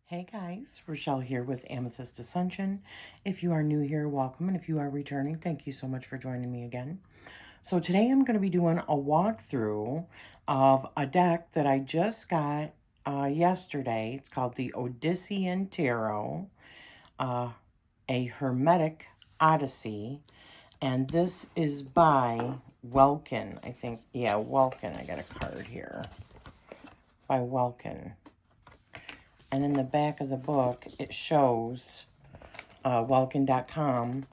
Hey guys, Rachele here with Amethyst Ascension. If you are new here, welcome, and if you are returning, thank you so much for joining me again. So today I'm going to be doing a walkthrough of a deck that I just got yesterday. It's called the Odyssean Tarot, a Hermetic Odyssey, and this is by Welkin. I think, yeah, Welkin. I got a card here by Welkin. And in the back of the book, it shows Welkin.com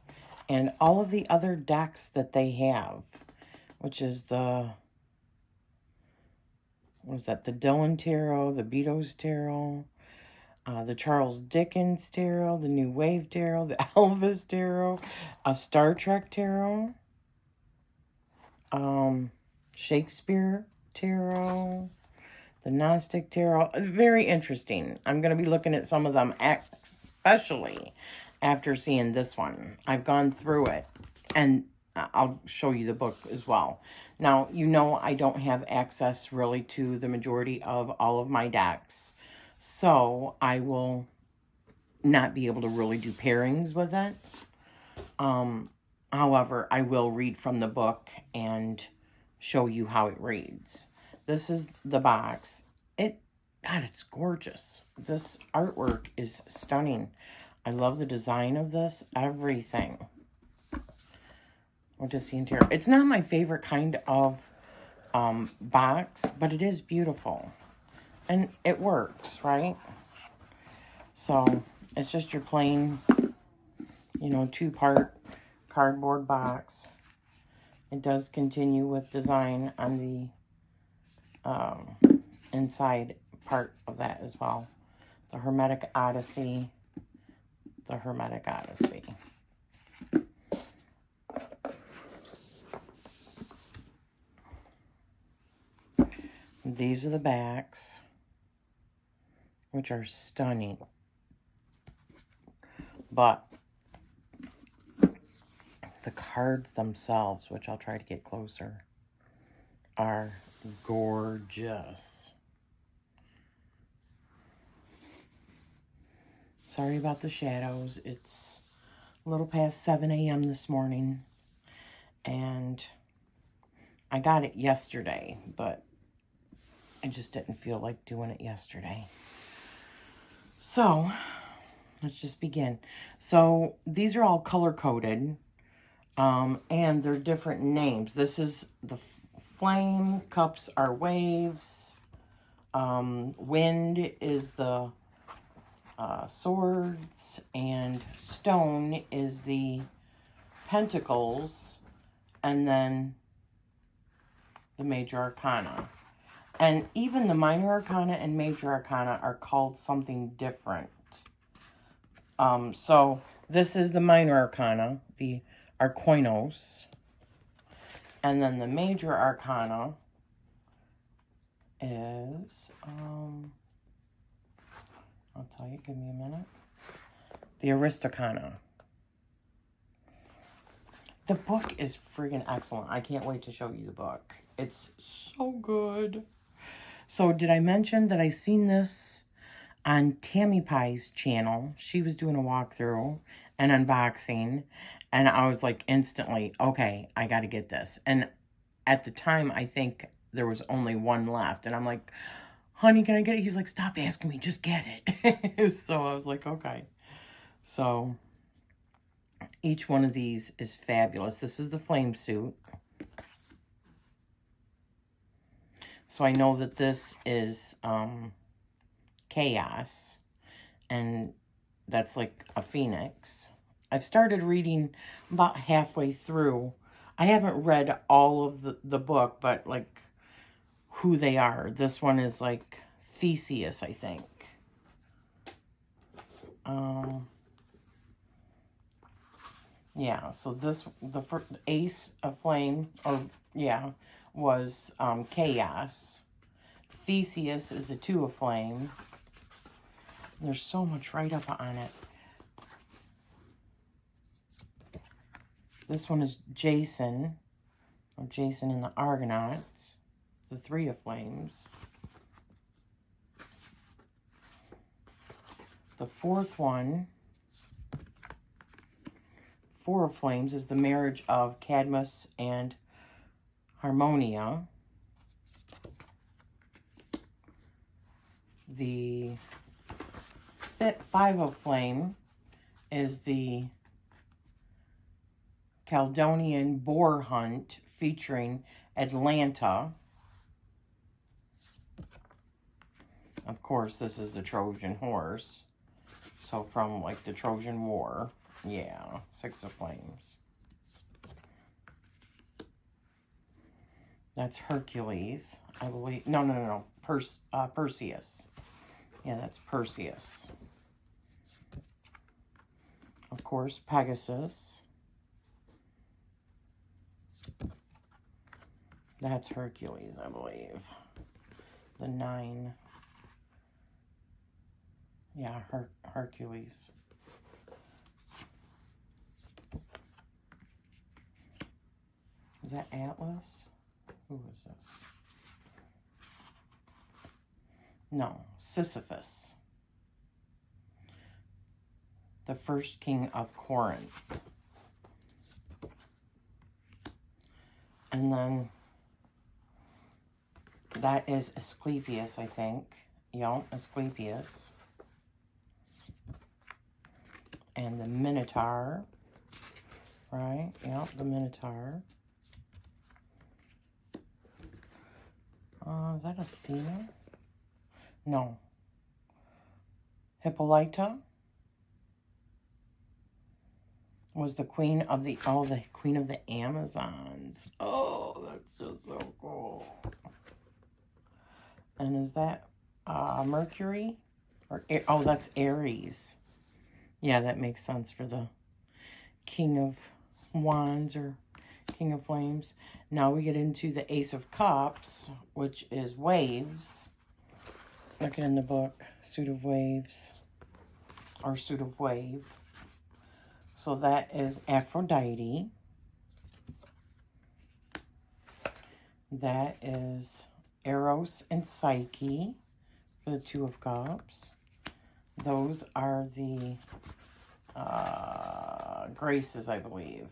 and all of the other decks that they have, which is the, what is that, the Dylan Tarot, the Beatles Tarot, the Charles Dickens Tarot, the New Wave Tarot, the Elvis Tarot, a Star Trek Tarot, Shakespeare Tarot, the Gnostic Tarot. Very interesting. I'm going to be looking at some of them, especially after seeing this one. I've gone through it, and I'll show you the book as well. Now, you know I don't have access really to the majority of all of my decks, so I will not be able to really do pairings with it. However, I will read from the book and show you how it reads. This is the box. God, it's gorgeous. This artwork is stunning. I love the design of this. Everything. Odyssean Tarot. It's not my favorite kind of box, but it is beautiful. And it works, right? So, it's just your plain, two-part cardboard box. It does continue with design on the inside part of that as well. The Hermetic Odyssey. The Hermetic Odyssey. These are the backs, which are stunning. But the cards themselves, which I'll try to get closer, are gorgeous. Sorry about the shadows. It's a little past 7 a.m. this morning, and I got it yesterday, but I just didn't feel like doing it yesterday. So, let's just begin. So, these are all color-coded, and they're different names. This is the flame, cups are waves, wind is the swords, and stone is the pentacles, and then the major arcana. And even the minor arcana and major arcana are called something different. So this is the minor arcana, the arkoinos, and then the major arcana is, I'll tell you, give me a minute. The Aristocana. The book is friggin' excellent. I can't wait to show you the book. It's so good. So, did I mention that I seen this on Tammy Pie's channel? She was doing a walkthrough and unboxing, and I was like instantly, okay, I got to get this. And at the time, I think there was only one left, and I'm like, honey, can I get it? He's like, stop asking me, just get it. So I was like, okay. So each one of these is fabulous. This is the flame suit. So I know that this is chaos, and that's like a phoenix. I've started reading about halfway through. I haven't read all of the book, but like who they are. This one is like Theseus, I think. Yeah, so this, the first ace of flame, or yeah, was chaos. Theseus is the two of flame. There's so much write-up on it. This one is Jason, or Jason and the Argonauts, the three of flames. The fourth one, Four of Flames, is the marriage of Cadmus and Harmonia. The Five of Flame is the Chaldean boar hunt featuring Atlanta. Of course, this is the Trojan horse. So from like the Trojan War. Yeah, Six of Flames. That's Hercules, I believe. No. Perseus. Yeah, that's Perseus. Of course, Pegasus. That's Hercules, I believe. The 9. Yeah, Hercules. Is that Atlas? Who is this? No, Sisyphus. The first king of Corinth. And then that is Asclepius, I think. Yep, Asclepius. And the Minotaur. Right? Yep, the Minotaur. Is that Athena? No. Hippolyta was the queen of the queen of the Amazons. Oh, that's just so cool. And is that Mercury? Or oh, that's Aries. Yeah, that makes sense for the King of Wands or King of Flames. Now we get into the Ace of Cups, which is waves. Looking in the book, suit of waves, or suit of wave. So that is Aphrodite. That is Eros and Psyche for the Two of Cups. Those are the Graces, I believe.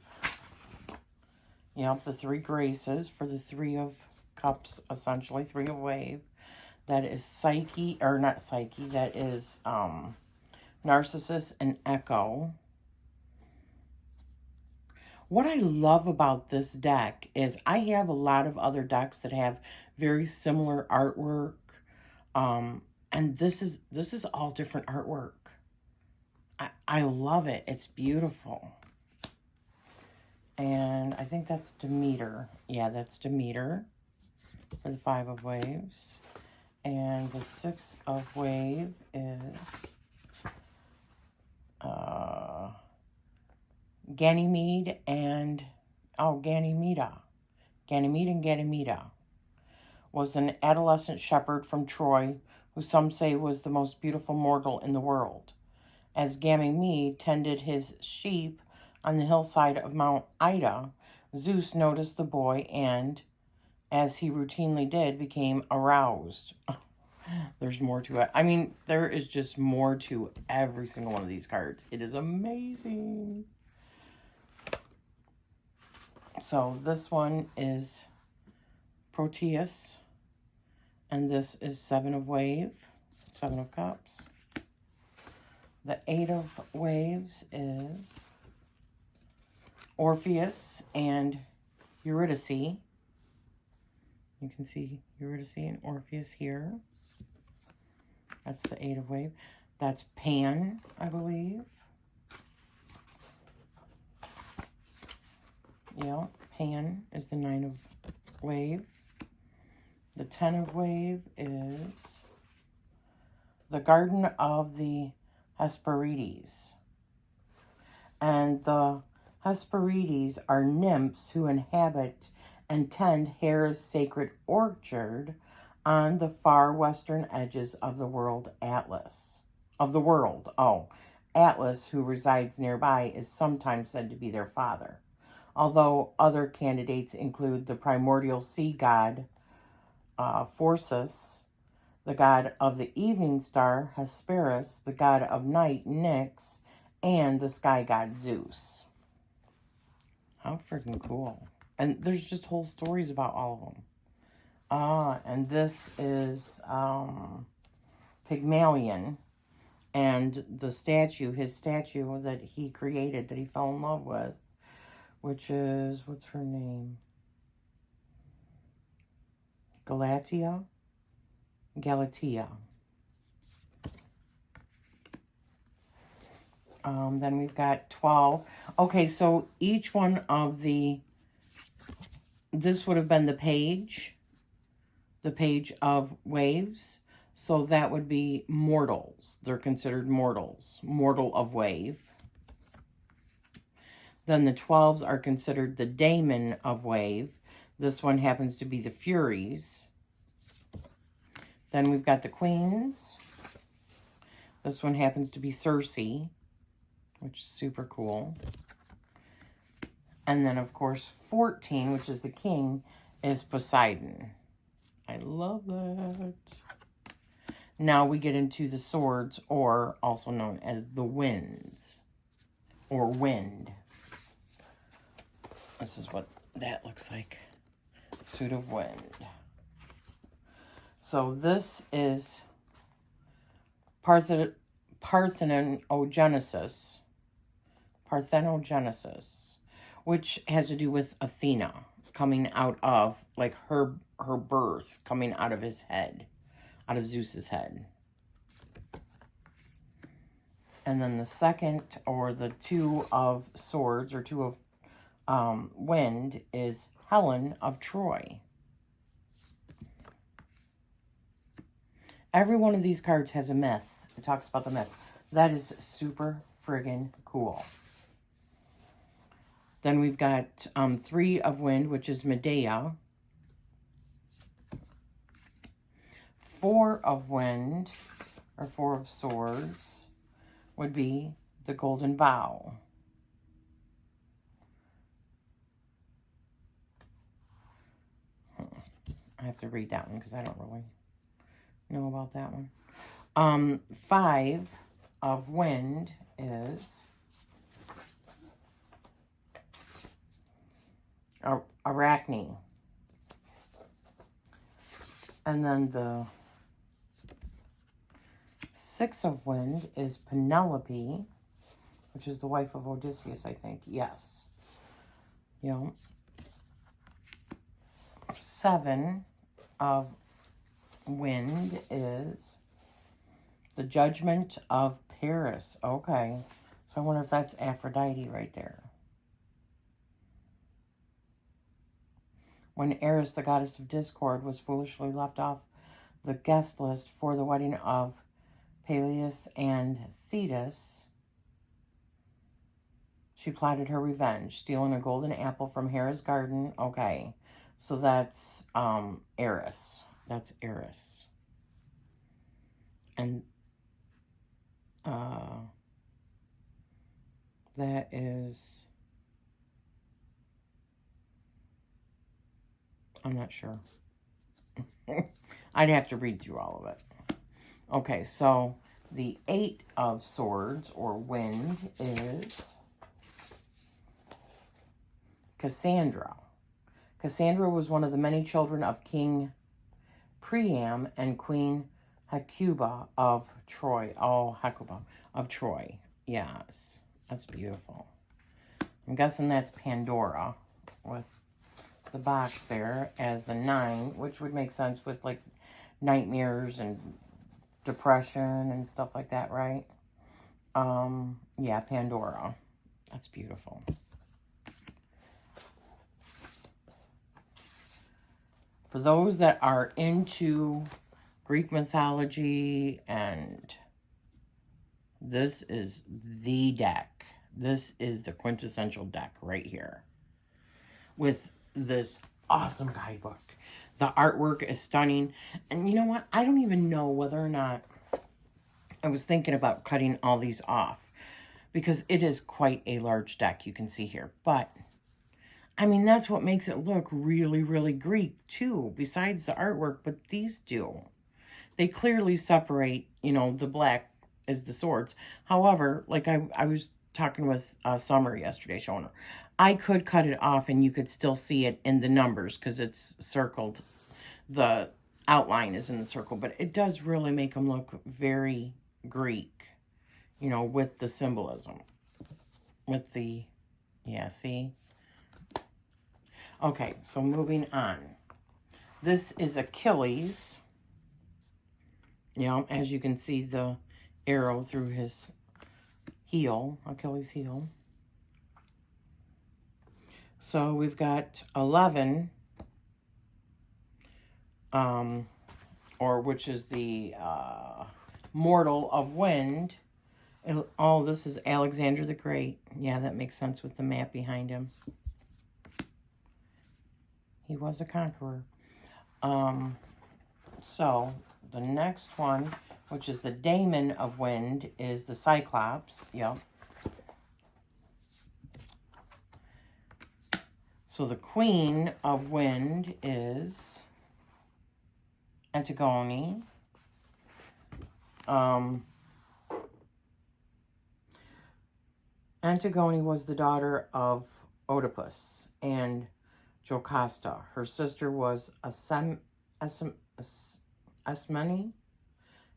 Yep, the 3 Graces for the Three of Cups, essentially, 3 of Wave. That is Psyche, or not Psyche, that is Narcissus and Echo. What I love about this deck is I have a lot of other decks that have very similar artwork. And this is all different artwork. I love it. It's beautiful. And I think that's Demeter. Yeah, that's Demeter for the 5 of Waves. And the 6 of Wave is Ganymede and Ganymede and Ganymede was an adolescent shepherd from Troy who some say was the most beautiful mortal in the world. As Ganymede tended his sheep on the hillside of Mount Ida, Zeus noticed the boy and, as he routinely did, became aroused. There's more to it. I mean, there is just more to every single one of these cards. It is amazing. So this one is Proteus. And this is 7 of Wave, 7 of Cups. The 8 of Waves is Orpheus and Eurydice. You can see Eurydice and Orpheus here. That's the 8 of Wave. That's Pan, I believe. Yeah, Pan is the 9 of Wave. The 10 of Wave is the Garden of the Hesperides. And the Hesperides are nymphs who inhabit and tend Hera's sacred orchard on the far western edges of the world Atlas. Atlas, who resides nearby, is sometimes said to be their father. Although other candidates include the primordial sea god, Phorcys, the god of the evening star, Hesperus, the god of night, Nyx, and the sky god, Zeus. How freaking cool. And there's just whole stories about all of them. And this is Pygmalion. And the statue, his statue that he created, that he fell in love with, which is, what's her name? Galatea. Then we've got 12. Okay, so each one of the, this would have been the page of waves. So that would be mortals. They're considered mortals. Mortal of wave. Then the 12s are considered the daemon of wave. This one happens to be the Furies. Then we've got the queens. This one happens to be Circe, which is super cool. And then, of course, 14, which is the king, is Poseidon. I love that. Now we get into the swords, or also known as the winds, or wind. This is what that looks like. Suit of wind. So this is Parthenogenesis, which has to do with Athena coming out of, like, her birth, coming out of his head, out of Zeus's head. And then the second, or the two of swords, or two of wind, is Helen of Troy. Every one of these cards has a myth. It talks about the myth. That is super friggin' cool. Then we've got 3 of wind, which is Medea. 4 of wind, or 4 of swords, would be the Golden Bow. I have to read that one because I don't really know about that one. 5 of wind is Arachne. And then the 6 of wind is Penelope, which is the wife of Odysseus, I think. Yes. Yeah. 7 of wind is the Judgment of Paris. Okay. So I wonder if that's Aphrodite right there. When Eris, the goddess of discord, was foolishly left off the guest list for the wedding of Peleus and Thetis, she plotted her revenge, stealing a golden apple from Hera's garden. Okay. So that's Eris. That's Eris. And that is, I'm not sure. I'd have to read through all of it. Okay, so the 8 of swords, or wind, is Cassandra. Cassandra was one of the many children of King Priam and Queen Hecuba of Troy. Oh, Hecuba of Troy. Yes, that's beautiful. I'm guessing that's Pandora with the box there as the 9, which would make sense with, like, nightmares and depression and stuff like that, right? Yeah, Pandora. That's beautiful. For those that are into Greek mythology, and this is the deck. This is the quintessential deck right here. With this awesome guidebook. The artwork is stunning. And you know what? I don't even know whether or not I was thinking about cutting all these off, because it is quite a large deck, you can see here. But I mean, that's what makes it look really, really Greek, too, besides the artwork, but these do. they clearly separate, you know, the black is the swords. However, like I was talking with Summer yesterday, showing her, I could cut it off and you could still see it in the numbers because it's circled. The outline is in the circle, but it does really make them look very Greek, you know, with the symbolism. With the, yeah, see? Okay, so moving on. This is Achilles. Yeah, as you can see the arrow through his heel, Achilles' heel. So we've got 11, or which is the mortal of wind. Oh, this is Alexander the Great. Yeah, that makes sense with the map behind him. He was a conqueror. So the next one, which is the daemon of wind, is the Cyclops. Yep. So the queen of wind is Antigone. Antigone was the daughter of Oedipus and Jocasta. Her sister was Asmene,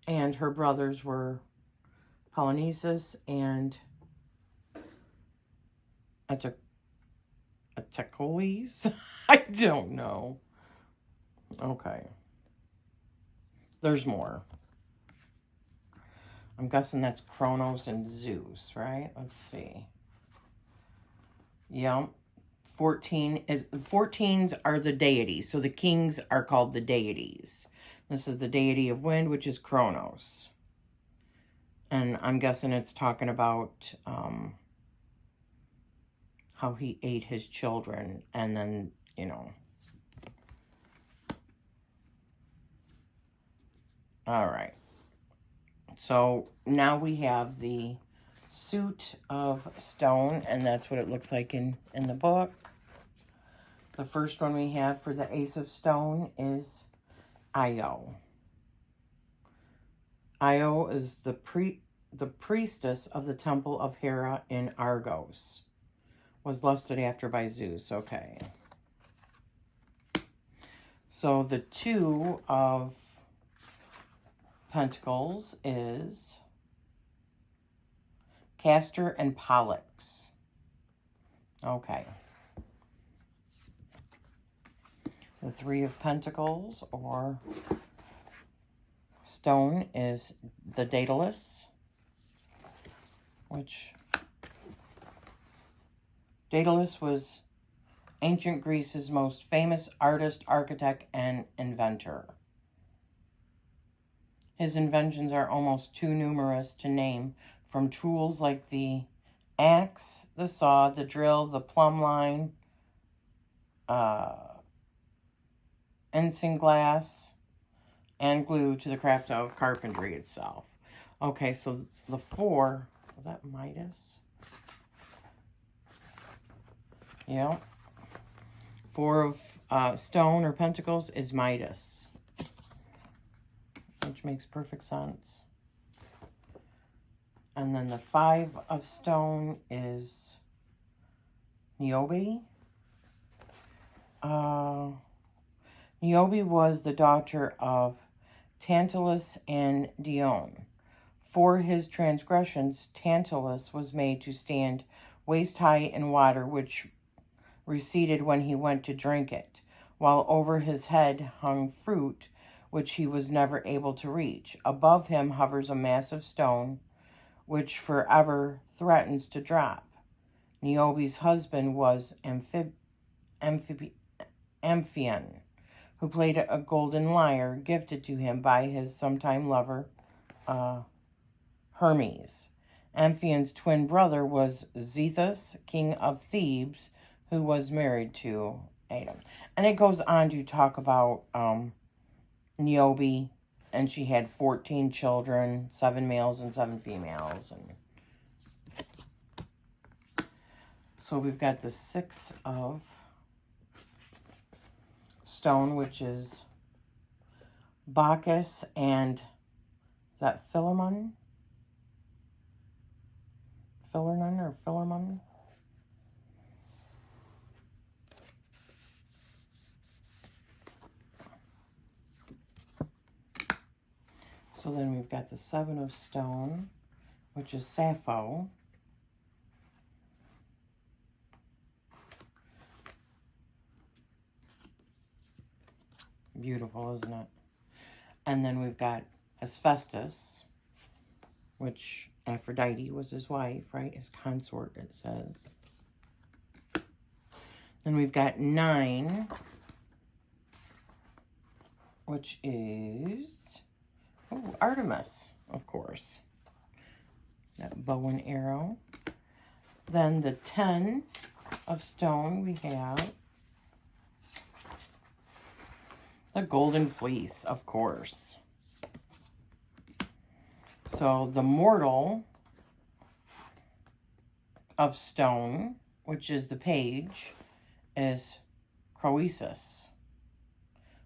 and her brothers were Polynices and Atacoles? I don't know. Okay. There's more. I'm guessing that's Kronos and Zeus, right? Let's see. Yep. 14s are the deities. So the kings are called the deities. This is the deity of wind, which is Kronos. And I'm guessing it's talking about how he ate his children and then, you know. All right. So now we have the suit of stone, and that's what it looks like in the book. The first one we have for the Ace of Stone is Io. Io is the priestess of the temple of Hera in Argos. Was lusted after by Zeus. Okay. So the two of Pentacles is Castor and Pollux. Okay. The Three of Pentacles, or stone, is the Daedalus, which Daedalus was ancient Greece's most famous artist, architect, and inventor. His inventions are almost too numerous to name, from tools like the axe, the saw, the drill, the plumb line, isinglass, and glue to the craft of carpentry itself. Okay, so the four, was that Midas? Yeah. Four of stone or pentacles is Midas, which makes perfect sense. And then the Five of Stone is Niobe. Niobe was the daughter of Tantalus and Dione. For his transgressions, Tantalus was made to stand waist high in water, which receded when he went to drink it, while over his head hung fruit, which he was never able to reach. Above him hovers a massive stone, which forever threatens to drop. Niobe's husband was Amphion, who played a golden lyre gifted to him by his sometime lover, Hermes. Amphion's twin brother was Zethus, king of Thebes, who was married to Adam. And it goes on to talk about Niobe, and she had 14 children, 7 males and 7 females. And so we've got the Six of Stone, which is Bacchus and, is that Philemon? Philemon or Philemon? So then we've got the Seven of Stone, which is Sappho. Beautiful, isn't it? And then we've got Hephaestus, which Aphrodite was his wife, right? His consort, it says. Then we've got 9, which is, oh, Artemis, of course. That bow and arrow. Then the 10 of stone, we have the golden fleece, of course. So the mortal of stone, which is the page, is Croesus,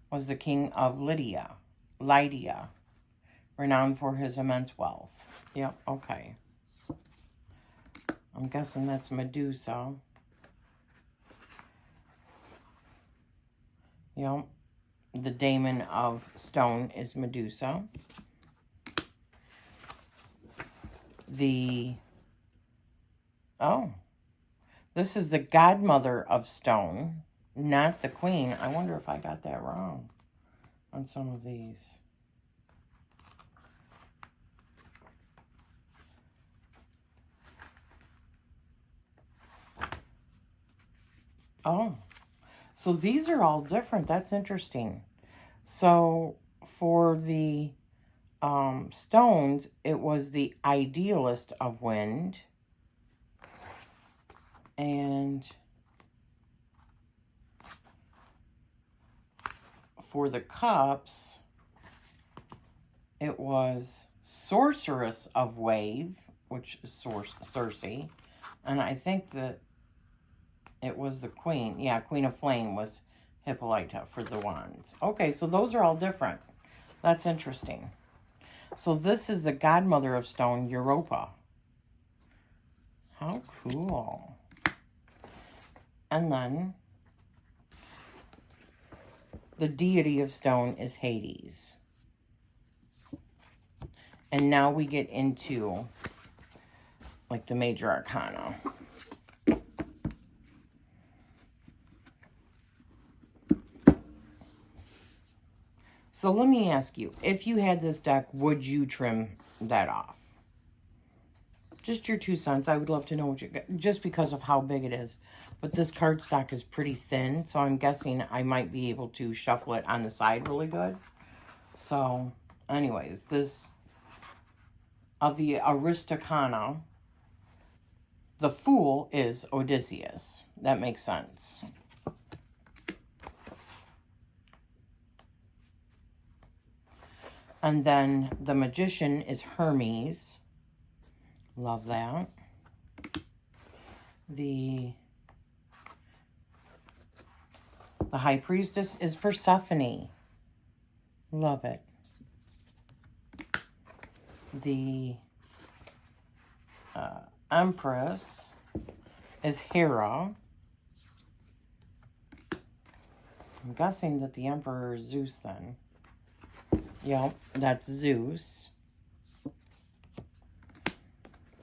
was the king of Lydia, renowned for his immense wealth. Yep, okay. I'm guessing that's Medusa. Yep. The daemon of stone is Medusa. This is the godmother of stone, not the queen. I wonder if I got that wrong on some of these. Oh, so these are all different. That's interesting. So for the stones, it was the idealist of wind. And for the cups, it was sorceress of wave, which is Circe. And I think that it was the queen. Yeah, queen of flame was Hippolyta for the wands. Okay, so those are all different. That's interesting. So this is the godmother of stone, Europa. How cool. And then the deity of stone is Hades. And now we get into like the major arcana. So let me ask you, if you had this deck, would you trim that off? Just your 2 cents. I would love to know what you got, just because of how big it is. But this cardstock is pretty thin, so I'm guessing I might be able to shuffle it on the side really good. So, anyways, this, of the Aristocana, the Fool is Odysseus. That makes sense. And then the Magician is Hermes. Love that. The High Priestess is Persephone. Love it. The Empress is Hera. I'm guessing that the Emperor is Zeus then. Yep, that's Zeus.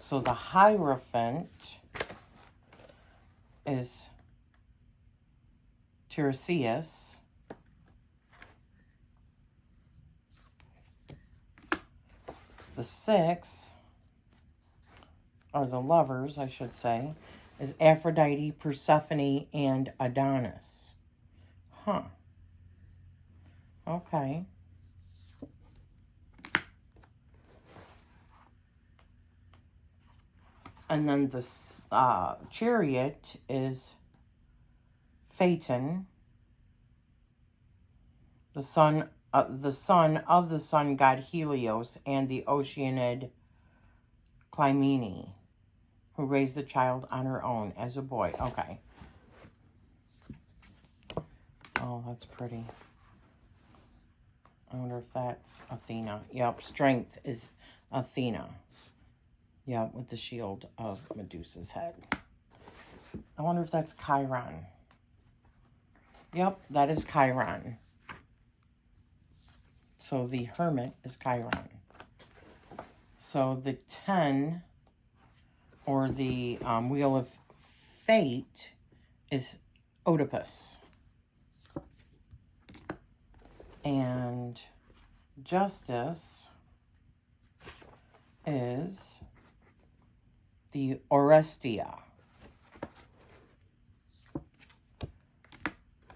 So the Hierophant is Tiresias. The 6, or the lovers, I should say, is Aphrodite, Persephone, and Adonis. Huh. Okay. And then the Chariot is Phaeton, the son of the sun god Helios, and the Oceanid Clymene, who raised the child on her own as a boy. Okay. Oh, that's pretty. I wonder if that's Athena. Yep, strength is Athena. Yep, with the shield of Medusa's head. I wonder if that's Chiron. Yep, that is Chiron. So the Hermit is Chiron. So the 10, or the Wheel of Fate, is Oedipus. And Justice is the Orestia.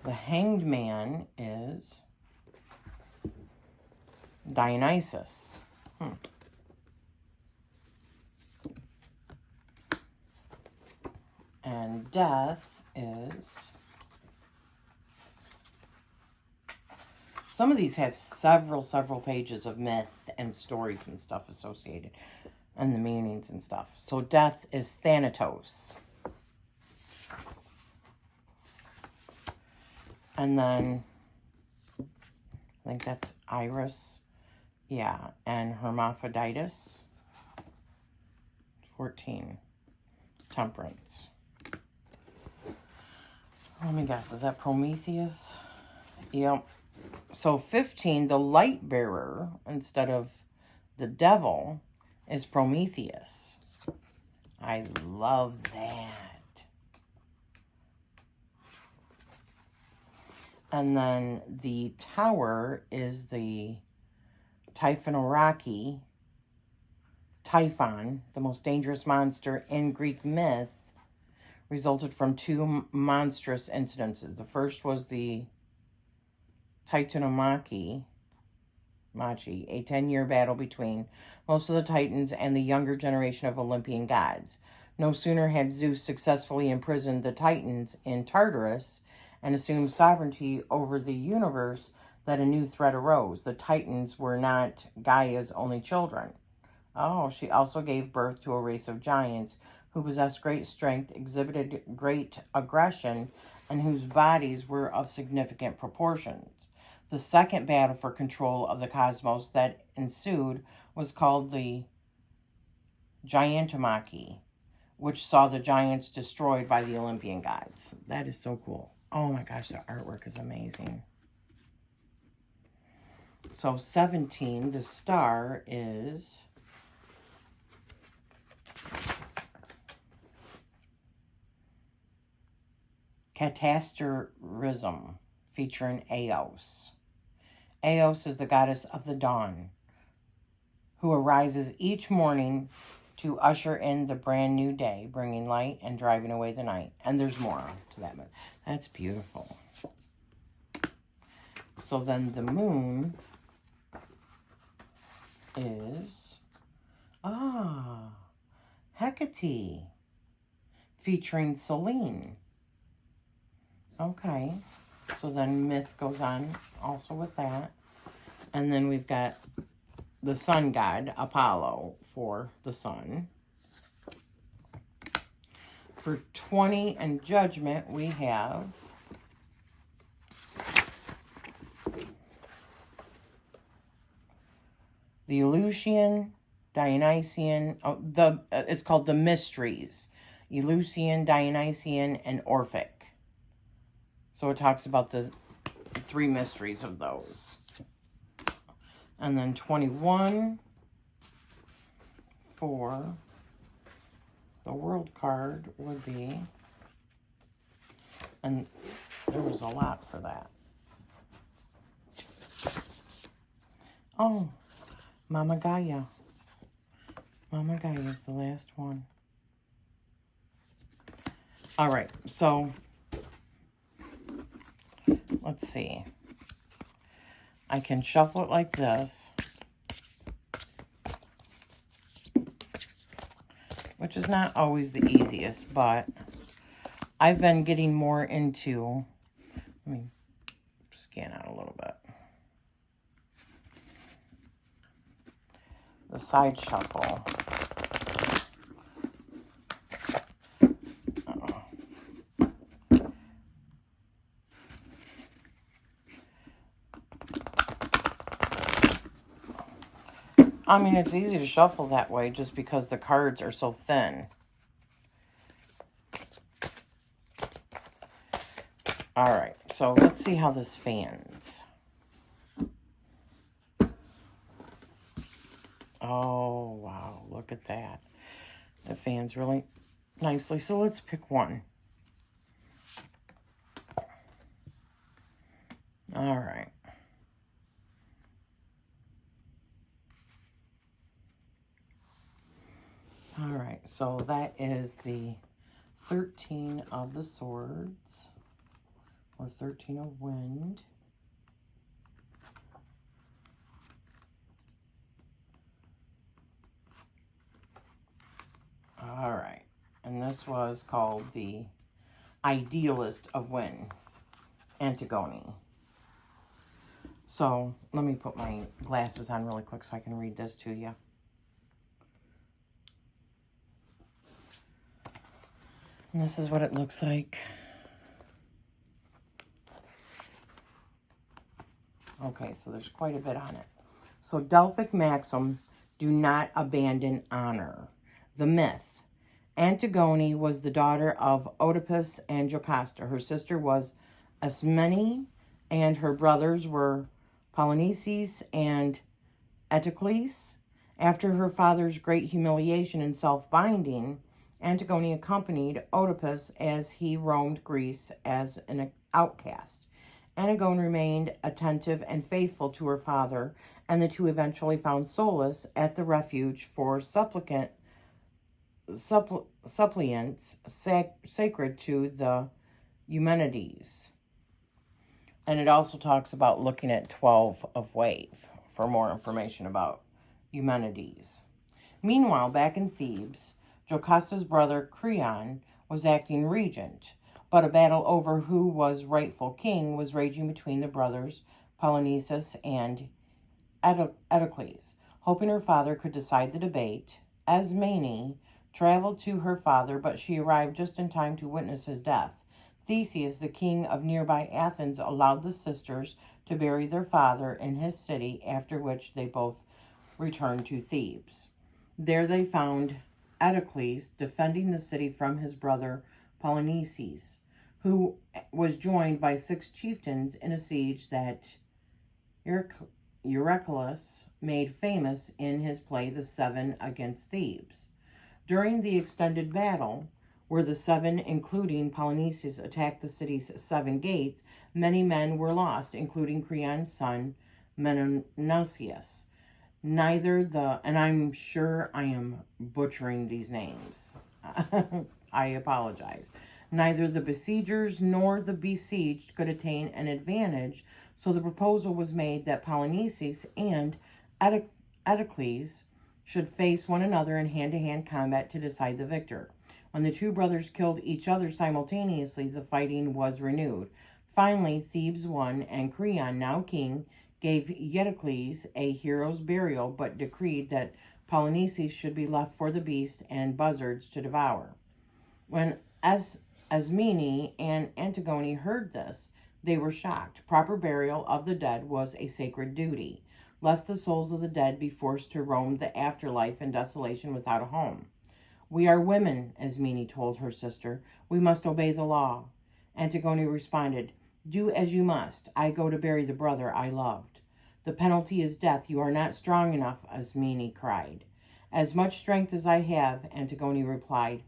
The Hanged Man is Dionysus. And Death is... Some of these have several pages of myth and stories and stuff associated, and the meanings and stuff. So Death is Thanatos. And then, I think that's Iris. Yeah, and Hermaphroditus. 14. Temperance. Let me guess, is that Prometheus? Yep. So 15, the light bearer, instead of the devil, is Prometheus. I love that. And then the tower is the Typhon, Typhon, the most dangerous monster in Greek myth, resulted from two monstrous incidences. The first was the Titanomachy, a 10-year battle between most of the Titans and the younger generation of Olympian gods. No sooner had Zeus successfully imprisoned the Titans in Tartarus and assumed sovereignty over the universe that a new threat arose. The Titans were not Gaia's only children. Oh, she also gave birth to a race of giants who possessed great strength, exhibited great aggression, and whose bodies were of significant proportions. The second battle for control of the cosmos that ensued was called the Gigantomachy, which saw the giants destroyed by the Olympian gods. That is so cool. Oh my gosh, the artwork is amazing. So 17, the star is Catasterism, featuring Eos. Eos is the goddess of the dawn, who arises each morning to usher in the brand new day, bringing light and driving away the night. And there's more to that. That's beautiful. So then the moon is, Hecate, featuring Selene. Okay, so then myth goes on also with that. And then we've got the sun god, Apollo, for the sun. For 20 and judgment, we have the Eleusinian, Dionysian, it's called the Mysteries. Eleusinian, Dionysian, and Orphic. So it talks about the three mysteries of those. And then 21 for the world card would be, and there was a lot for that. Oh, Mama Gaia. Mama Gaia is the last one. All right, so let's see. I can shuffle it like this, which is not always the easiest, but I've been getting more into, let me scan out a little bit. The side shuffle. I mean, it's easy to shuffle that way just because the cards are so thin. All right, so let's see how this fans. Oh, wow, look at that. It fans really nicely. So let's pick one. All right. All right, so that is the 13 of the swords, or 13 of wind. All right, and this was called the Idealist of Wind, Antigone. So let me put my glasses on really quick so I can read this to you. And this is what it looks like. Okay, so there's quite a bit on it. So Delphic maxim, do not abandon honor. The myth. Antigone was the daughter of Oedipus and Jocasta. Her sister was Ismene, and her brothers were Polynices and Eteocles. After her father's great humiliation and self-binding, Antigone accompanied Oedipus as he roamed Greece as an outcast. Antigone remained attentive and faithful to her father, and the two eventually found solace at the refuge for suppliants sacred to the Eumenides. And it also talks about looking at 12 of Wave for more information about Eumenides. Meanwhile, back in Thebes, Jocasta's brother Creon was acting regent, but a battle over who was rightful king was raging between the brothers Polynices and Eteocles. Hoping her father could decide the debate, Ismene traveled to her father, but she arrived just in time to witness his death. Theseus, the king of nearby Athens, allowed the sisters to bury their father in his city, after which they both returned to Thebes. There they found Eteocles defending the city from his brother Polynices, who was joined by 6 chieftains in a siege that Eurycles made famous in his play The Seven against Thebes. During the extended battle, where the 7, including Polynices, attacked the city's 7 gates, many men were lost, including Creon's son, Menocius. And I'm sure I am butchering these names. I apologize. Neither the besiegers nor the besieged could attain an advantage, so the proposal was made that Polynices and Eteocles should face one another in hand-to-hand combat to decide the victor. When the two brothers killed each other simultaneously, the fighting was renewed. Finally, Thebes won, and Creon, now king, gave Eteocles a hero's burial, but decreed that Polynices should be left for the beast and buzzards to devour. When Ismene and Antigone heard this, they were shocked. Proper burial of the dead was a sacred duty, lest the souls of the dead be forced to roam the afterlife in desolation without a home. We are women, Ismene told her sister. We must obey the law. Antigone responded, do as you must. I go to bury the brother I loved. The penalty is death. You are not strong enough, Ismene cried. As much strength as I have, Antigone replied,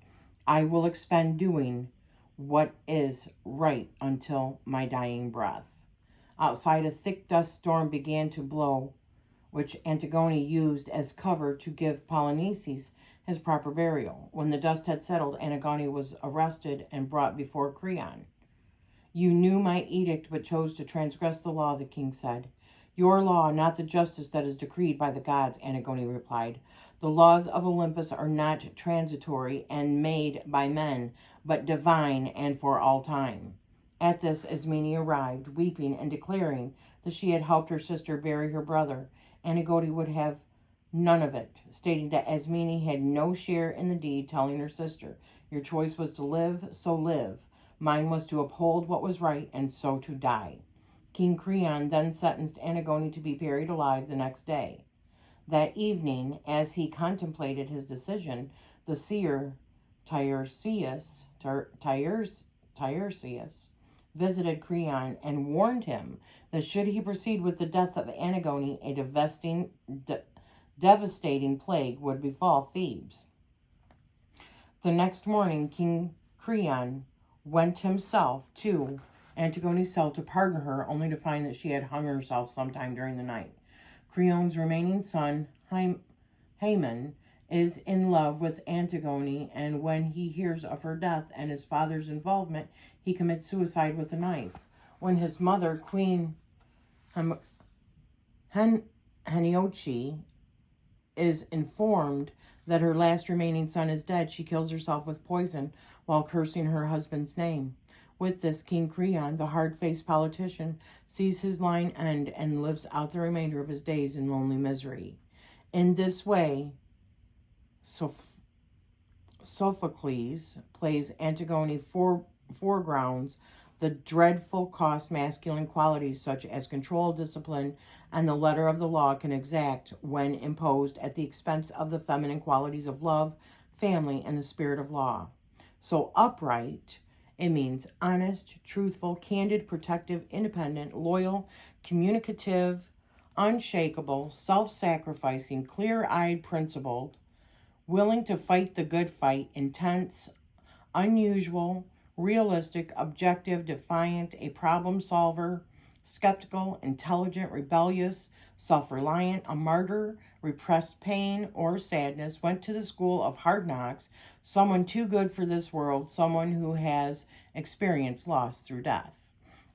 I will expend doing what is right until my dying breath. Outside, a thick dust storm began to blow, which Antigone used as cover to give Polynices his proper burial. When the dust had settled, Antigone was arrested and brought before Creon. You knew my edict, but chose to transgress the law, the king said. Your law, not the justice that is decreed by the gods, Antigone replied. The laws of Olympus are not transitory and made by men, but divine and for all time. At this, Ismene arrived, weeping and declaring that she had helped her sister bury her brother. Antigone would have none of it, stating that Ismene had no share in the deed, telling her sister, your choice was to live, so live. Mine was to uphold what was right, and so to die. King Creon then sentenced Antigone to be buried alive the next day. That evening, as he contemplated his decision, the seer Tiresias visited Creon and warned him that should he proceed with the death of Antigone, a devastating plague would befall Thebes. The next morning, King Creon went himself to Antigone's cell to pardon her, only to find that she had hung herself sometime during the night. Creon's remaining son, Haman, is in love with Antigone, and when he hears of her death and his father's involvement, he commits suicide with a knife. When his mother, Queen Henioche, is informed that her last remaining son is dead, she kills herself with poison while cursing her husband's name. With this, King Creon, the hard-faced politician, sees his line end and lives out the remainder of his days in lonely misery. In this way, Sophocles plays Antigone foregrounds the dreadful cost masculine qualities such as control, discipline, and the letter of the law can exact when imposed at the expense of the feminine qualities of love, family, and the spirit of law. So upright, it means honest, truthful, candid, protective, independent, loyal, communicative, unshakable, self-sacrificing, clear-eyed, principled, willing to fight the good fight, intense, unusual, realistic, objective, defiant, a problem solver, skeptical, intelligent, rebellious, self-reliant, a martyr, repressed pain or sadness, went to the school of hard knocks, someone too good for this world, someone who has experienced loss through death.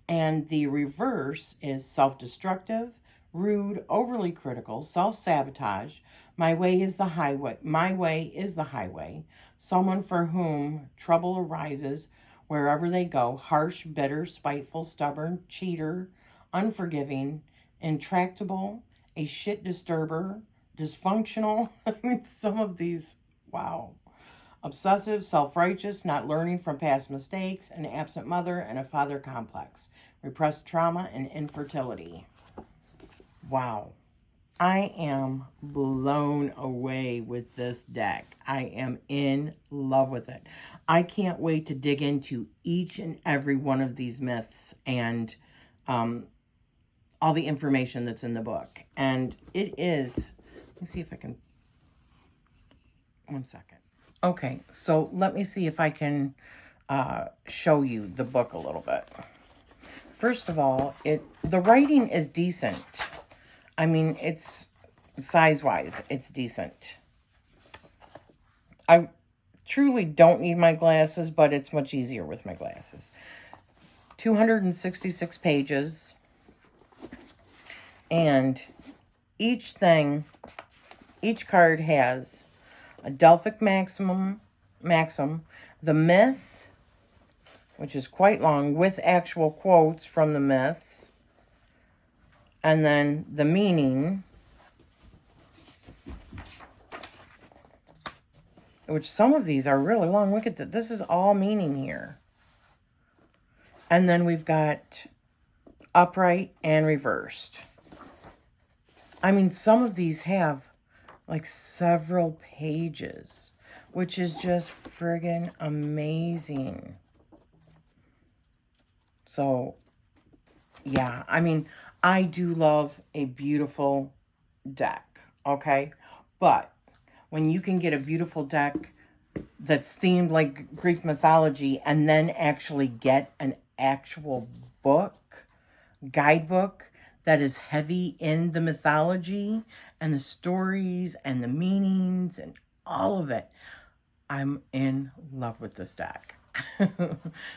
And the reverse is self-destructive, rude, overly critical, self-sabotage. My way is the highway. My way is the highway. Someone for whom trouble arises wherever they go. Harsh, bitter, spiteful, stubborn, cheater, unforgiving, intractable, a shit disturber, dysfunctional. I mean, some of these, wow. Obsessive, self-righteous, not learning from past mistakes, an absent mother and a father complex, repressed trauma and infertility. Wow. I am blown away with this deck. I am in love with it. I can't wait to dig into each and every one of these myths and all the information that's in the book. And it is, let me see if I can, one second. Okay, so let me see if I can show you the book a little bit. First of all, the writing is decent. I mean, it's size-wise, it's decent. I truly don't need my glasses, but it's much easier with my glasses. 266 pages. And each card has a Delphic maxim, the myth, which is quite long, with actual quotes from the myths. And then the meaning, which some of these are really long. Look at that. This is all meaning here. And then we've got upright and reversed. I mean, some of these have like several pages, which is just friggin' amazing. So, yeah, I mean, I do love a beautiful deck, okay? But when you can get a beautiful deck that's themed like Greek mythology and then actually get an actual book, guidebook, that is heavy in the mythology and the stories and the meanings and all of it, I'm in love with this deck.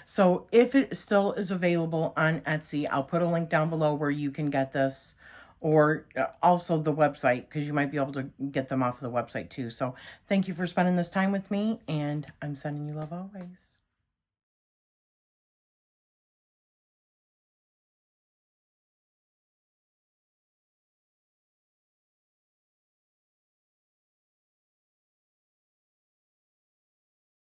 So if it still is available on Etsy, I'll put a link down below where you can get this, or also the website, because you might be able to get them off of the website too. So thank you for spending this time with me, and I'm sending you love always.